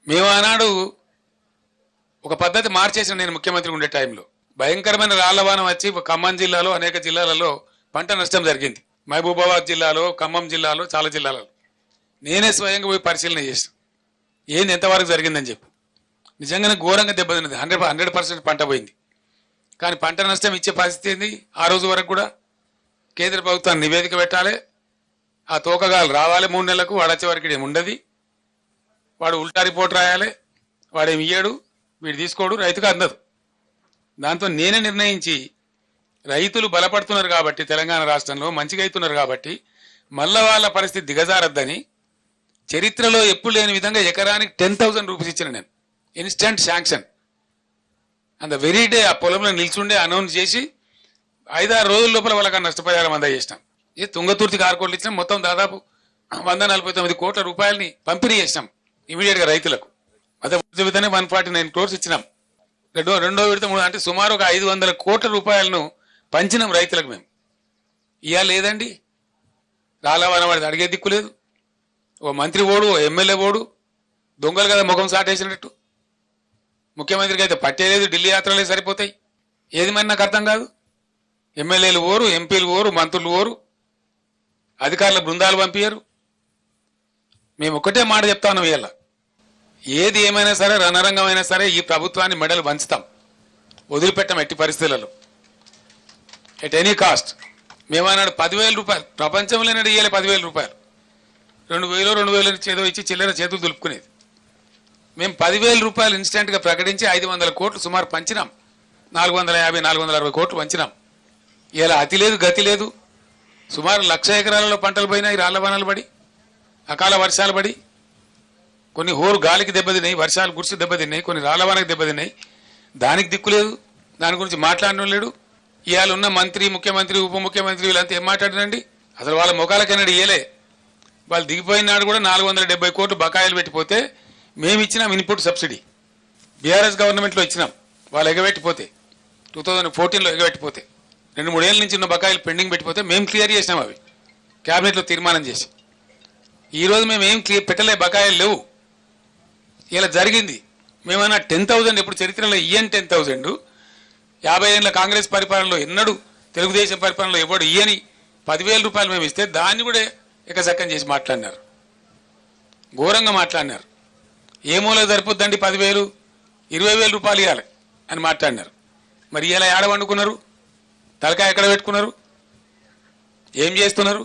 మేము ఆనాడు ఒక పద్ధతి మార్చేసిన నేను ముఖ్యమంత్రి ఉండే టైంలో భయంకరమైన రాళ్లవానం వచ్చి ఖమ్మం జిల్లాలో అనేక జిల్లాలలో పంట నష్టం జరిగింది. మహబూబాబాద్ జిల్లాలో, ఖమ్మం జిల్లాలో, చాలా జిల్లాలలో నేనే స్వయంగా పోయి పరిశీలన చేసాను ఏంది ఎంతవరకు జరిగిందని చెప్పి. నిజంగానే ఘోరంగా దెబ్బతిన్నది. 100% పంట పోయింది. కానీ పంట నష్టం ఇచ్చే పరిస్థితి ఏంది? ఆ రోజు వరకు కూడా కేంద్ర ప్రభుత్వాన్ని నివేదిక పెట్టాలి, ఆ తోకగాలు రావాలి 3 నెలలకు, వాడు వచ్చే వరకు ఏమి ఉండదు, వాడు ఉల్టా రిపోర్ట్ రాయాలి, వాడేమి ఇయ్యాడు, వీడు తీసుకోడు, రైతుకు అందదు. దాంతో నేనే నిర్ణయించి రైతులు బలపడుతున్నారు కాబట్టి తెలంగాణ రాష్ట్రంలో మంచిగా అవుతున్నారు కాబట్టి మళ్ళా వాళ్ళ పరిస్థితి దిగజారద్దని చరిత్రలో ఎప్పుడు లేని విధంగా ఎకరానికి 10,000 రూపీస్ ఇచ్చిన నేను. ఇన్స్టెంట్ శాంక్షన్ అంత వెరీ డే ఆ పొలంలో నిల్చుండే అనౌన్స్ చేసి 5-6 రోజుల లోపల వాళ్ళకి నష్టపరిహారం అందజేసినాం. ఇది తుంగతుర్తి కార్కోట్లు ఇచ్చినాం. మొత్తం దాదాపు 149 కోట్ల రూపాయలని పంపిణీ చేసినాం ఇమీడియట్ గా రైతులకు. అదే విధంగా 149 crores ఇచ్చినాం. రెండో విడత అంటే సుమారు ఒక 500 కోట్ల రూపాయలను పంచినాం రైతులకు మేము. ఇవాళ లేదండి, రాలవాన వాడిది అడిగే దిక్కు లేదు. ఓ మంత్రి ఓడు, ఓ ఎమ్మెల్యే ఓడు, దొంగలు కదా ముఖం సాటేసినట్టు. ముఖ్యమంత్రికి అయితే పట్టేలేదు, ఢిల్లీ యాత్రలే సరిపోతాయి. ఏది మరి నాకు అర్థం కాదు. ఎమ్మెల్యేలు ఓరు, ఎంపీలు ఓరు, మంత్రులు ఓరు, అధికారుల బృందాలు పంపించారు. మేము ఒక్కటే మాట చెప్తా ఉన్నాం, ఇవాళ ఏది ఏమైనా సరే రణరంగం అయినా సరే ఈ ప్రభుత్వాన్ని మెడలు వంచుతాం, వదిలిపెట్టాం ఎట్టి పరిస్థితులలో, ఎట్ ఎనీ కాస్ట్. మేమన్నాడు 10,000 రూపాయలు ప్రపంచంలో ఇయ్యాలి, 10,000 రూపాయలు, 2,000 చేదో ఇచ్చి చిల్లర చేతులు దులుపుకునేది. మేము 10,000 రూపాయలు ఇన్స్టెంట్ గా ప్రకటించి 500 కోట్లు సుమారు పంచినాం. 450-460 కోట్లు పంచినాం. ఇలా అతి లేదు గతి లేదు. సుమారు 1,00,000 ఎకరాలలో పంటలు పోయినాయి, రాళ్లవానలు పడి, అకాల వర్షాలు పడి, కొన్ని హోరు గాలికి దెబ్బతిన్నాయి, వర్షాలు గుర్సు దెబ్బతిన్నాయి, కొన్ని రాళ్లవానకి దెబ్బతిన్నాయి. దానికి దిక్కులేదు, దాని గురించి మాట్లాడడం లేడు. ఇవాళ ఉన్న మంత్రి, ముఖ్యమంత్రి, ఉప ముఖ్యమంత్రి వీళ్ళంతా ఏం మాట్లాడారండి? అసలు వాళ్ళ ముఖాలకన్నాడు ఇయ్యలే. వాళ్ళు దిగిపోయిన నాడు కూడా 470 కోట్లు బకాయిలు పెట్టిపోతే మేము ఇచ్చినాం ఇన్పుట్ సబ్సిడీ. బీఆర్ఎస్ గవర్నమెంట్లో ఇచ్చినాం. వాళ్ళు ఎగబెట్టిపోతే 2014లో ఎగబెట్టిపోతే 2-3 ఏళ్ళ నుంచి ఉన్న బకాయిలు పెండింగ్ పెట్టిపోతే మేము క్లియర్ చేసినాం అవి క్యాబినెట్లో తీర్మానం చేసి. ఈరోజు మేము ఏం క్లియర్ పెట్టలే, బకాయిలు లేవు. ఇలా జరిగింది. మేమన్నా 10,000 ఎప్పుడు చరిత్రలో ఇయ్యని 10,000 50 ఏళ్ళ కాంగ్రెస్ పరిపాలనలో ఎన్నడూ తెలుగుదేశం పరిపాలనలో ఎవడు ఇయ్యని 10,000 రూపాయలు మేము ఇస్తే దాన్ని కూడా ఎకసక్కం చేసి మాట్లాడినారు, ఘోరంగా మాట్లాడినారు. ఏ మూల సరిపోద్దండి 10,000, 20,000 రూపాయలు ఇవ్వాలి అని మాట్లాడినారు. మరి ఇలా ఏడ వండుకున్నారు? తలకాయ ఎక్కడ పెట్టుకున్నారు? ఏం చేస్తున్నారు?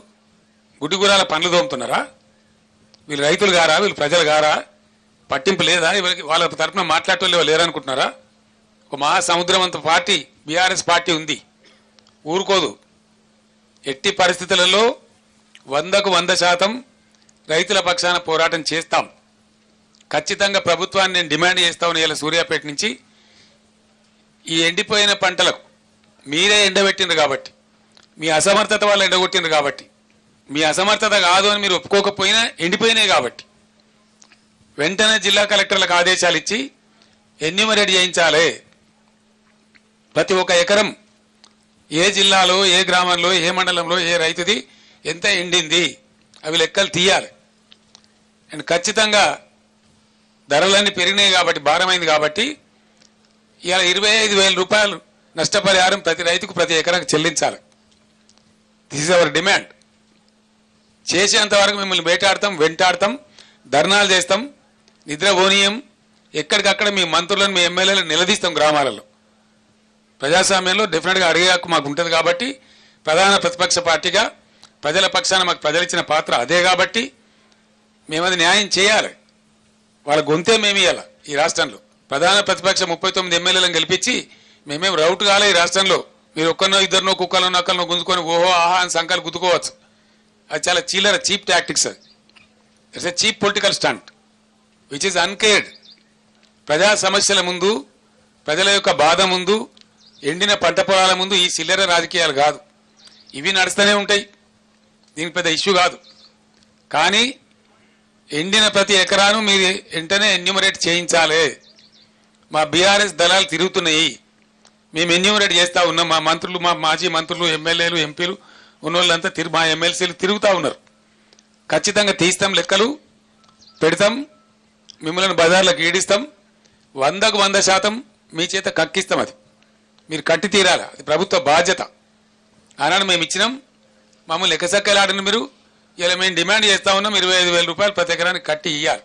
గుడ్డిగురాల పనులు తోముతున్నారా? వీళ్ళు రైతులు గారా? వీళ్ళు ప్రజలు గారా? పట్టింపు లేదా? వాళ్ళ తరఫున మాట్లాడటం లేరనుకుంటున్నారా? ఒక మహాసముద్రం అంత పార్టీ బీఆర్ఎస్ పార్టీ ఉంది, ఊరుకోదు. ఎట్టి పరిస్థితులలో 100కు 100% రైతుల పక్షాన పోరాటం చేస్తాం. ఖచ్చితంగా ప్రభుత్వాన్ని నేను డిమాండ్ చేస్తాను. ఇలా సూర్యాపేట నుంచి ఈ ఎండిపోయిన పంటలకు మీరే ఎండబెట్టిండ్రు కాబట్టి, మీ అసమర్థత వల్ల ఎండగొట్టిండ్రు కాబట్టి, మీ అసమర్థత కాదు అని మీరు ఒప్పుకోకపోయినా ఎండిపోయినాయి కాబట్టి వెంటనే జిల్లా కలెక్టర్లకు ఆదేశాలు ఇచ్చి ఎన్యూమరేట్ చేయించాలి. ప్రతి ఒక్క ఎకరం ఏ జిల్లాలో, ఏ గ్రామంలో, ఏ మండలంలో, ఏ రైతుది ఎంత ఎండింది అవి లెక్కలు తీయాలి. అండ్ ఖచ్చితంగా ధరలన్నీ పెరిగినాయి కాబట్టి, భారమైంది కాబట్టి ఇలా 25,000 రూపాయలు నష్టపరిహారం ప్రతి రైతుకు ప్రతి ఎకరాకు చెల్లించాలి. This is our demand. చేసేంత వరకు మిమ్మల్ని వేటాడతాం, వెంటాడతాం, ధర్నాలు చేస్తాం, నిద్రపోనీయం. ఎక్కడికక్కడ మీ మంత్రులను, మీ ఎమ్మెల్యేలను నిలదీస్తాం. గ్రామాలలో ప్రజాస్వామ్యంలో డెఫినెట్గా అడిగే హక్కు మాకు ఉంటుంది కాబట్టి, ప్రధాన ప్రతిపక్ష పార్టీగా ప్రజల పక్షాన మాకు ప్రజలు ఇచ్చిన పాత్ర అదే కాబట్టి మేము అది న్యాయం చేయాలి. వాళ్ళ గొంతే మేము ఇవ్వాలి. ఈ రాష్ట్రంలో ప్రధాన ప్రతిపక్ష 39 ఎమ్మెల్యేలను గెలిపించి మేమేం రౌట్ కాలే. ఈ రాష్ట్రంలో మీరు ఒక్కరినో ఇద్దరినో కుక్కలో నక్కలను గుంజుకొని ఓహో ఆహా అని సంఖ్యలు గుద్దుకోవచ్చు. అది చాలా చిల్లర, చీప్ టాక్టిక్స్. అది it's a cheap political stunt which is uncared. ప్రజా సమస్యల ముందు, ప్రజల యొక్క బాధ ముందు, ఎండిన పంట పొలాల ముందు ఈ చిల్లర రాజకీయాలు కాదు. ఇవి నడుస్తూనే ఉంటాయి, దీనికి పెద్ద ఇష్యూ కాదు. కానీ ఎండిన ప్రతి ఎకరాను మీరు వెంటనే ఎన్యూమరేట్ చేయించాలి. మా బీఆర్ఎస్ దళాలు తిరుగుతున్నాయి, మేము ఎన్యూమరేట్ చేస్తూ ఉన్నాం. మా మంత్రులు, మా మాజీ మంత్రులు, ఎమ్మెల్యేలు, ఎంపీలు ఉన్నోళ్ళంతా మా ఎమ్మెల్సీలు తిరుగుతూ ఉన్నారు. ఖచ్చితంగా తీస్తాం, లెక్కలు పెడతాం. మిమ్మల్ని బజార్లకు ఈడిస్తాం, 100కు 100% మీ చేత కక్కిస్తాం. అది మీరు కట్టి తీరాలి, అది ప్రభుత్వ బాధ్యత. ఆనాడు మేము ఇచ్చినాం, మమ్మల్ని ఎక్కసక్కలాడిన మీరు ఇలా మేము డిమాండ్ చేస్తా ఉన్నాం 25,000 రూపాయలు ప్రతి ఎకరానికి కట్టి ఇవ్వాలి.